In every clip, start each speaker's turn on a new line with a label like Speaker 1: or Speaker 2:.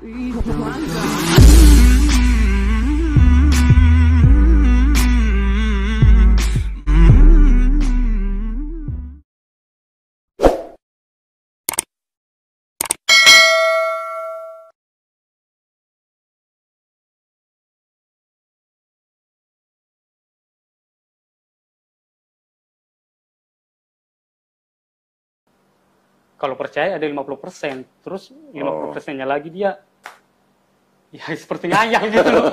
Speaker 1: Itu mantap.
Speaker 2: Kalau percaya ada 50%, terus 50%-nya lagi dia ya seperti ngayal gitu loh.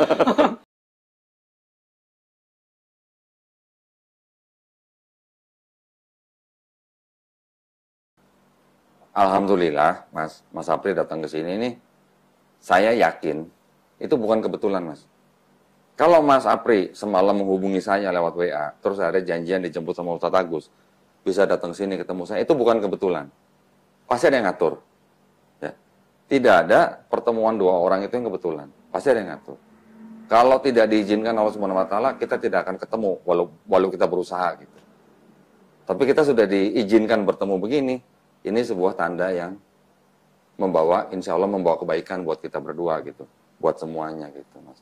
Speaker 3: Alhamdulillah, Mas Apri datang ke sini nih, saya yakin itu bukan kebetulan, Mas. Kalau Mas Apri semalam menghubungi saya lewat WA, terus ada janjian dijemput sama Ustadz Agus, bisa datang sini ketemu saya, itu bukan kebetulan. Pasti ada yang ngatur. Ya. Tidak ada pertemuan dua orang itu yang kebetulan. Pasti ada yang ngatur. Kalau tidak diizinkan Allah Subhanahu wa taala, kita tidak akan ketemu walau kita berusaha gitu. Tapi kita sudah diizinkan bertemu begini. Ini sebuah tanda yang membawa, insya Allah membawa kebaikan buat kita berdua gitu, buat semuanya gitu, Mas.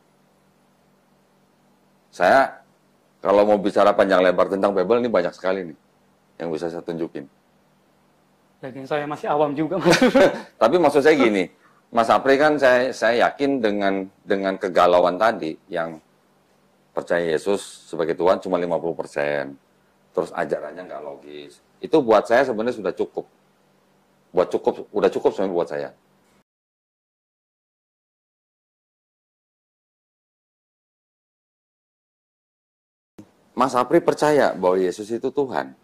Speaker 3: Saya kalau mau bicara panjang lebar tentang Bible ini banyak sekali nih yang bisa saya tunjukin.
Speaker 2: Jadi saya masih awam juga, Mas.
Speaker 3: Tapi maksud saya gini, Mas Apri kan saya yakin dengan kegalauan tadi yang percaya Yesus sebagai Tuhan cuma 50%, terus ajarannya nggak logis. Itu buat saya sebenarnya sudah cukup. Udah cukup sebenarnya buat saya. Mas Apri percaya bahwa Yesus itu Tuhan.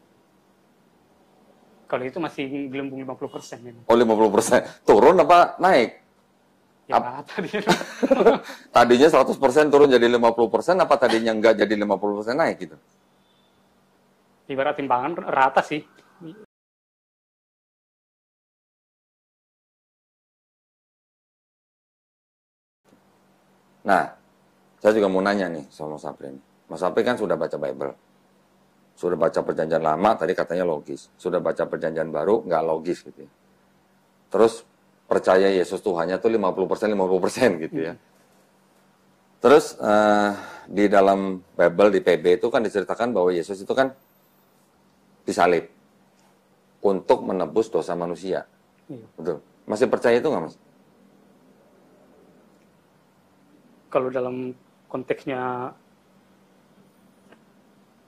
Speaker 2: Kalau itu masih gelembung 50% memang.
Speaker 3: Oh 50%. Turun apa naik?
Speaker 2: Ya tadi.
Speaker 3: Tadinya 100% turun jadi 50%, apa tadinya nggak jadi 50% naik gitu?
Speaker 2: Ibarat timbangan rata sih.
Speaker 3: Nah, saya juga mau nanya nih sama Mas Apri. Mas Apri kan sudah baca Bible. Sudah baca perjanjian lama, tadi katanya logis. Sudah baca perjanjian baru, nggak logis gitu ya. Terus percaya Yesus Tuhannya tuh 50% gitu ya. Terus di dalam Bible, di PB itu kan diceritakan bahwa Yesus itu kan disalib untuk menebus dosa manusia.
Speaker 2: Iya.
Speaker 3: Betul. Masih percaya itu nggak, Mas?
Speaker 2: Kalau dalam konteksnya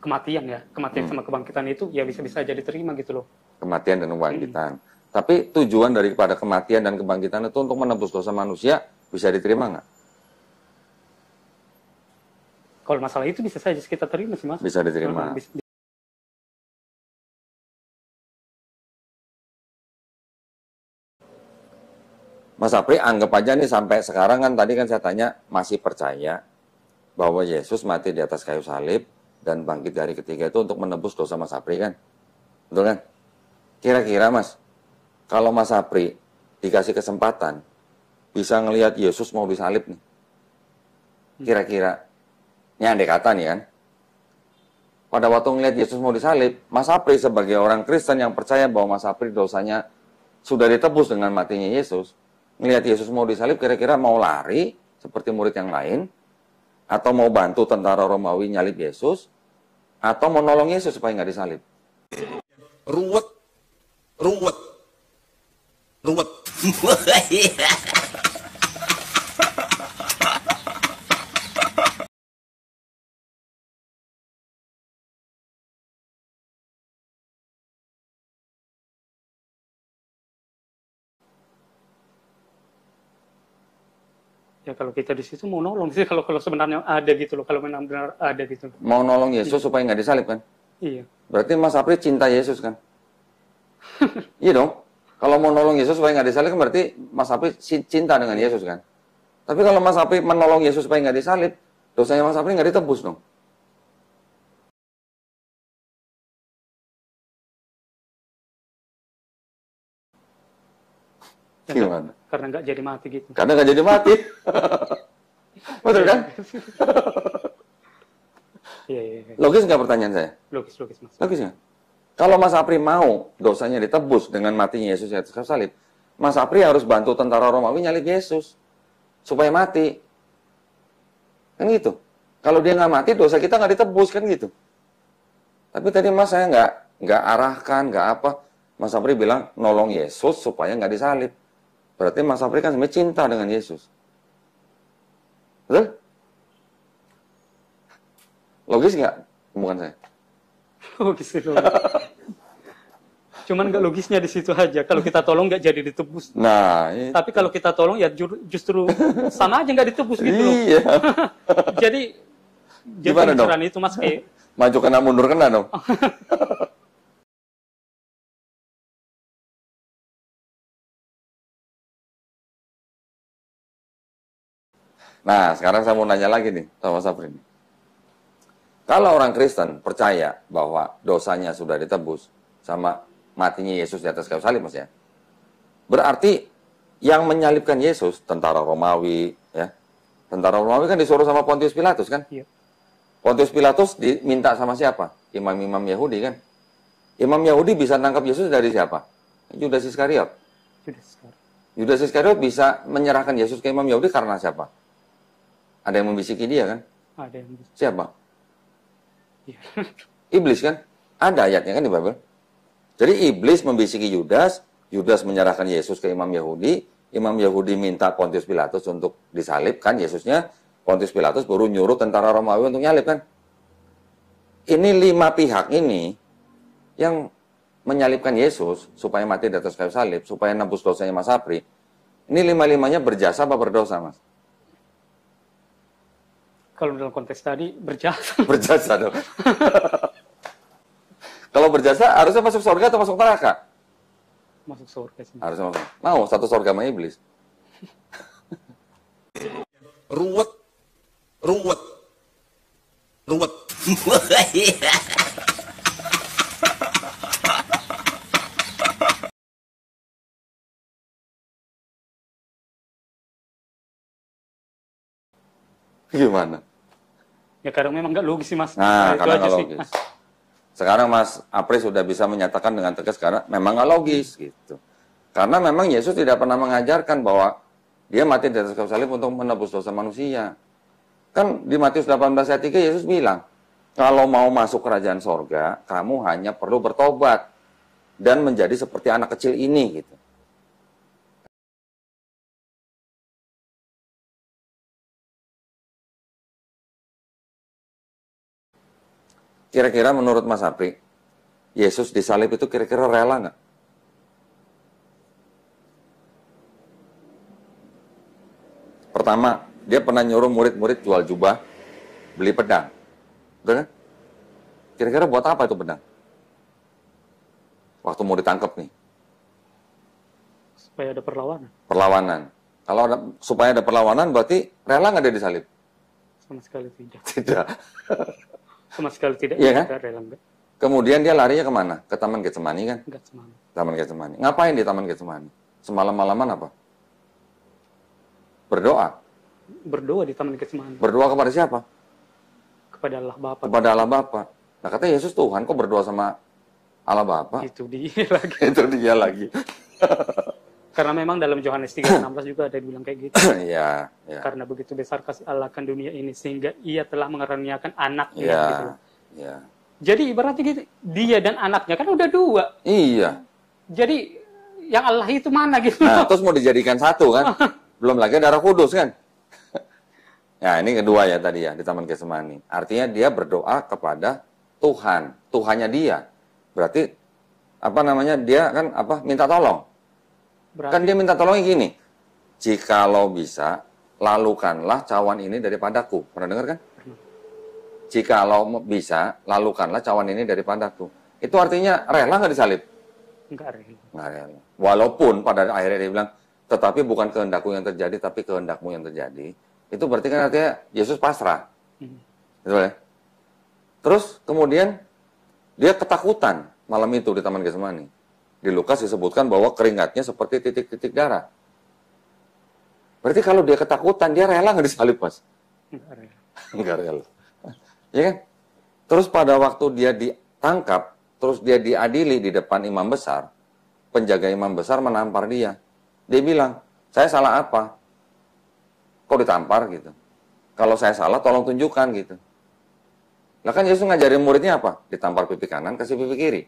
Speaker 2: kematian ya, kematian sama kebangkitan itu ya bisa-bisa aja diterima gitu loh.
Speaker 3: Kematian dan kebangkitan. Tapi tujuan daripada kematian dan kebangkitan itu untuk menebus dosa manusia, bisa diterima nggak?
Speaker 2: Kalau masalah itu bisa saja kita terima sih, Mas.
Speaker 3: Bisa diterima. Mas Apri, anggap aja nih sampai sekarang kan tadi kan saya tanya, masih percaya bahwa Yesus mati di atas kayu salib dan bangkit dari ketiga itu untuk menebus dosa Mas Apri kan? Betul kan? Kira-kira Mas, kalau Mas Apri dikasih kesempatan, bisa ngelihat Yesus mau disalib nih. Kira-kira, ini andai kata nih kan, pada waktu ngelihat Yesus mau disalib, Mas Apri sebagai orang Kristen yang percaya bahwa Mas Apri dosanya sudah ditebus dengan matinya Yesus, ngelihat Yesus mau disalib, kira-kira mau lari seperti murid yang lain, atau mau bantu tentara Romawi nyalib Yesus, atau mau nolong Yesus supaya nggak disalib?
Speaker 4: Ruwet.
Speaker 2: Ya kalau kita di situ mau nolong sih kalau sebenarnya ada gitu loh, kalau benar-benar ada gitu.
Speaker 3: Mau nolong Yesus supaya nggak disalib kan?
Speaker 2: Iya.
Speaker 3: Berarti Mas Apri cinta Yesus kan? Iya dong. Kalau mau nolong Yesus supaya nggak disalib kan berarti Mas Apri cinta dengan Yesus kan? Tapi kalau Mas Apri menolong Yesus supaya nggak disalib, dosanya Mas Apri nggak ditebus dong. Gimana?
Speaker 2: Karena nggak jadi mati gitu.
Speaker 3: Karena nggak jadi mati. Betul kan?
Speaker 2: Iya.
Speaker 3: Logis nggak pertanyaan saya?
Speaker 2: Logis, Mas.
Speaker 3: Logis nggak? Kalau Mas Apri mau dosanya ditebus dengan matinya Yesus di atas kayu salib, Mas Apri harus bantu tentara Romawi nyalib Yesus. supaya mati. Kan gitu. Kalau dia nggak mati, dosa kita nggak ditebus, kan gitu. Tapi tadi Mas saya nggak arahkan, nggak apa. Mas Sapri bilang nolong Yesus supaya nggak disalib. Berarti Mas Sapri kan sebenarnya cinta dengan Yesus. Betul? Logis nggak omongan saya?
Speaker 2: Logis itu. Cuman nggak logisnya di situ aja. Kalau kita tolong nggak jadi ditebus.
Speaker 3: Nah,
Speaker 2: Tapi kalau kita tolong ya justru sama aja nggak ditebus gitu loh.
Speaker 3: iya.
Speaker 2: Jadi
Speaker 3: Gimana dong?
Speaker 2: pemikiran itu Mas kayak
Speaker 3: Maju kena mundur kena dong. Nah, sekarang saya mau nanya lagi nih sama Sapri. Kalau orang Kristen percaya bahwa dosanya sudah ditebus sama matinya Yesus di atas kayu salib, Mas ya. Berarti yang menyalibkan Yesus, tentara Romawi, ya. Tentara Romawi kan disuruh sama Pontius Pilatus kan?
Speaker 2: iya.
Speaker 3: Pontius Pilatus diminta sama siapa? Imam-imam Yahudi kan? Imam Yahudi bisa nangkap Yesus dari siapa? Yudas Iskariot.
Speaker 2: Sudah sekarang.
Speaker 3: Yudas Iskariot bisa menyerahkan Yesus ke Imam Yahudi karena siapa? Ada yang membisiki dia kan?
Speaker 2: Ada yang bisa.
Speaker 3: Siapa?
Speaker 2: Iya.
Speaker 3: Iblis kan? Ada ayatnya kan di Bible. Jadi iblis membisiki Yudas, Yudas menyerahkan Yesus ke Imam Yahudi, Imam Yahudi minta Pontius Pilatus untuk disalib kan Yesusnya, Pontius Pilatus baru nyuruh tentara Romawi untuk nyalib kan? Ini 5 pihak ini yang menyalibkan Yesus supaya mati di atas kayu salib, supaya nebus dosanya Mas Sapri. Ini 5-5-nya berjasa apa berdosa, Mas?
Speaker 2: Kalau dalam konteks tadi berjasa.
Speaker 3: Berjasa dong. Kalau berjasa harusnya masuk surga atau masuk neraka?
Speaker 2: Masuk surga sih.
Speaker 3: Harusnya masuk. Mau satu surga sama iblis.
Speaker 4: Ruwet. Ruwet. Ruwet.
Speaker 3: Gimana?
Speaker 2: Ya kadang memang nggak logis sih Mas.
Speaker 3: Nah,
Speaker 2: Itu
Speaker 3: karena
Speaker 2: aja
Speaker 3: nggak
Speaker 2: sih.
Speaker 3: logis. Sekarang Mas Apri sudah bisa menyatakan dengan tegas karena memang nggak logis gitu. Karena memang Yesus tidak pernah mengajarkan bahwa dia mati di atas kayu salib untuk menebus dosa manusia. Kan di Matius 18 ayat 3 Yesus bilang, kalau mau masuk kerajaan sorga, kamu hanya perlu bertobat dan menjadi seperti anak kecil ini gitu. Kira-kira menurut Mas Apri, Yesus disalib itu kira-kira rela nggak? Pertama, dia pernah nyuruh murid-murid jual jubah, beli pedang. Betul kan? Kira-kira buat apa itu pedang? Waktu mau ditangkap nih.
Speaker 2: Supaya ada perlawanan.
Speaker 3: Perlawanan. Kalau ada, supaya ada perlawanan berarti rela nggak dia disalib?
Speaker 2: Sama sekali tidak.
Speaker 3: Tidak.
Speaker 2: Sama sekali tidak.
Speaker 3: Iya kan?
Speaker 2: Nggak rela enggak.
Speaker 3: Kemudian dia larinya kemana? Ke Taman Getsemani kan?
Speaker 2: Enggak semangat.
Speaker 3: Taman Getsemani. Ngapain di Taman Getsemani? Semalam-malaman apa? Berdoa.
Speaker 2: Berdoa di Taman Getsemani
Speaker 3: Berdoa kepada siapa?
Speaker 2: kepada Allah Bapa.
Speaker 3: Kepada Allah Bapa. Nah katanya Yesus Tuhan, kok berdoa sama Allah Bapa?
Speaker 2: Itu dia lagi.
Speaker 3: Itu dia lagi.
Speaker 2: Karena memang dalam Yohanes 3:16 juga ada yang bilang kayak gitu.
Speaker 3: Iya, iya.
Speaker 2: Karena begitu besar kasih Allah akan dunia ini sehingga ia telah mengaruniakan anaknya
Speaker 3: Iya,
Speaker 2: gitu.
Speaker 3: iya.
Speaker 2: Jadi ibaratnya gitu, dia dan anaknya kan udah 2.
Speaker 3: Iya.
Speaker 2: Jadi yang Allah itu mana gitu.
Speaker 3: Nah, terus mau dijadikan satu kan? Belum lagi ada Roh Kudus kan? Nah, ini kedua ya tadi ya di Taman Getsemani. Artinya dia berdoa kepada Tuhan, Tuhannya dia. Berarti apa namanya? Dia kan apa? Minta tolong.
Speaker 2: Berarti
Speaker 3: Kan dia minta tolongnya gini. Jikalau bisa, lalukanlah cawan ini daripadaku. Pernah dengar kan? Jikalau bisa, lalukanlah cawan ini daripadaku. Itu artinya rela nggak disalib?
Speaker 2: enggak rela.
Speaker 3: Nggak rela. Walaupun pada akhirnya dia bilang, tetapi bukan kehendakku yang terjadi, tapi kehendakmu yang terjadi. Itu berarti kan artinya Yesus pasrah. Gitu ya? Terus kemudian dia ketakutan malam itu di Taman Getsemani. Di Lukas disebutkan bahwa keringatnya seperti titik-titik darah. Berarti kalau dia ketakutan, dia rela nggak disalib, Mas?
Speaker 2: Enggak rela.
Speaker 3: Nggak rela. Ya kan? Terus pada waktu dia ditangkap, terus dia diadili di depan imam besar, penjaga imam besar menampar dia. Dia bilang, saya salah apa? kok ditampar gitu. Kalau saya salah tolong tunjukkan gitu. Lah kan Yesus ngajarin muridnya apa? Ditampar pipi kanan, kasih pipi kiri.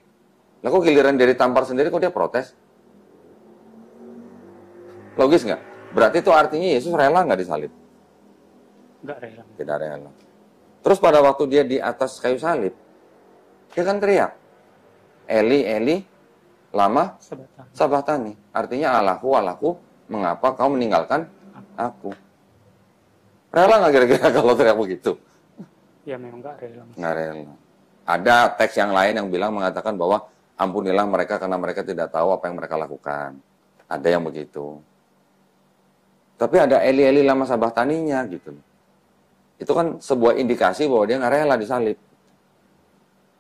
Speaker 3: Lah kok giliran dia ditampar sendiri kok dia protes? Logis nggak? Berarti itu artinya Yesus rela nggak disalib?
Speaker 2: Nggak rela.
Speaker 3: Tidak rela. Terus pada waktu dia di atas kayu salib, dia kan teriak, Eli, Eli, lama sabahtani. Artinya Allahku, Allahku, mengapa kau meninggalkan aku? Rela nggak kira-kira kalau teriak begitu?
Speaker 2: Ya memang nggak rela.
Speaker 3: Nggak rela. Ada teks yang lain yang bilang mengatakan bahwa ampunilah mereka karena mereka tidak tahu apa yang mereka lakukan. Ada yang begitu. Tapi ada Eli, Eli, lama sabahtaninya gitu. Itu kan sebuah indikasi bahwa dia nggak rela disalib.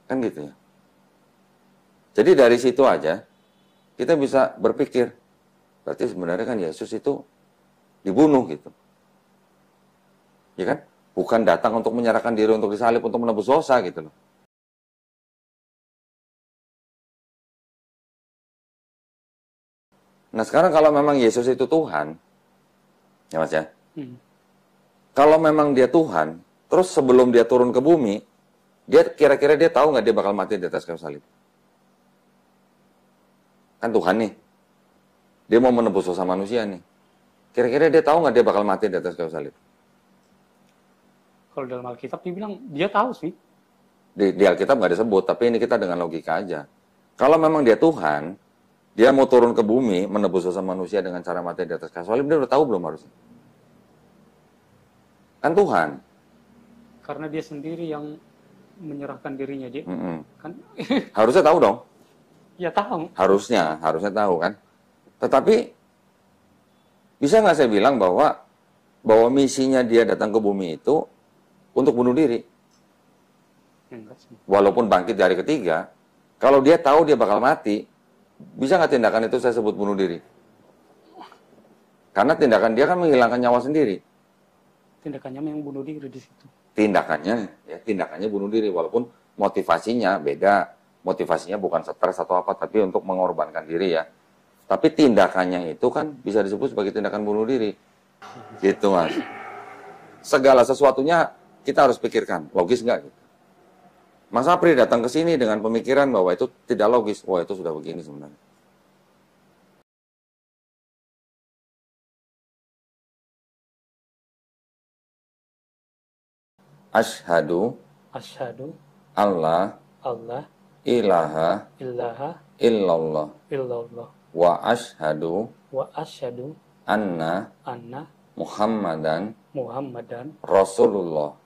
Speaker 3: Kan gitu ya. Jadi dari situ aja, kita bisa berpikir, berarti sebenarnya kan Yesus itu dibunuh gitu. Ya kan? Bukan datang untuk menyerahkan diri untuk disalib, untuk menebus dosa gitu loh. Nah sekarang kalau memang Yesus itu Tuhan, ya Mas ya, kalau memang dia Tuhan, terus sebelum dia turun ke bumi, dia kira-kira dia tahu nggak dia bakal mati di atas kayu salib? Kan Tuhan nih, dia mau menebus dosa manusia nih. Kira-kira dia tahu nggak dia bakal mati di atas kayu salib?
Speaker 2: Kalau dalam Alkitab dibilang dia tahu sih.
Speaker 3: Di Alkitab nggak disebut, tapi ini kita dengan logika aja. Kalau memang dia Tuhan, dia mau turun ke bumi, menebus dosa manusia dengan cara mati di atas kayu salib, dia udah tahu belum harusnya? Kan Tuhan.
Speaker 2: Karena dia sendiri yang menyerahkan dirinya dia. Kan
Speaker 3: Harusnya tahu dong.
Speaker 2: ya tahu.
Speaker 3: Harusnya tahu kan. Tetapi bisa nggak saya bilang bahwa misinya dia datang ke bumi itu untuk bunuh diri?
Speaker 2: Enggak sih.
Speaker 3: Walaupun bangkit dari ketiga, kalau dia tahu dia bakal mati, bisa nggak tindakan itu saya sebut bunuh diri? Karena tindakan dia kan menghilangkan nyawa sendiri.
Speaker 2: Tindakannya memang bunuh diri di situ.
Speaker 3: Tindakannya bunuh diri, walaupun motivasinya beda. Motivasinya bukan stres atau apa, tapi untuk mengorbankan diri ya. Tapi tindakannya itu kan bisa disebut sebagai tindakan bunuh diri. Gitu Mas. Segala sesuatunya kita harus pikirkan, logis nggak gitu. Mas Apri datang ke sini dengan pemikiran bahwa itu tidak logis. Wah itu sudah begini sebenarnya. Asyhadu Allah ilaha illallah wa asyhadu anna Muhammadan Rasulullah.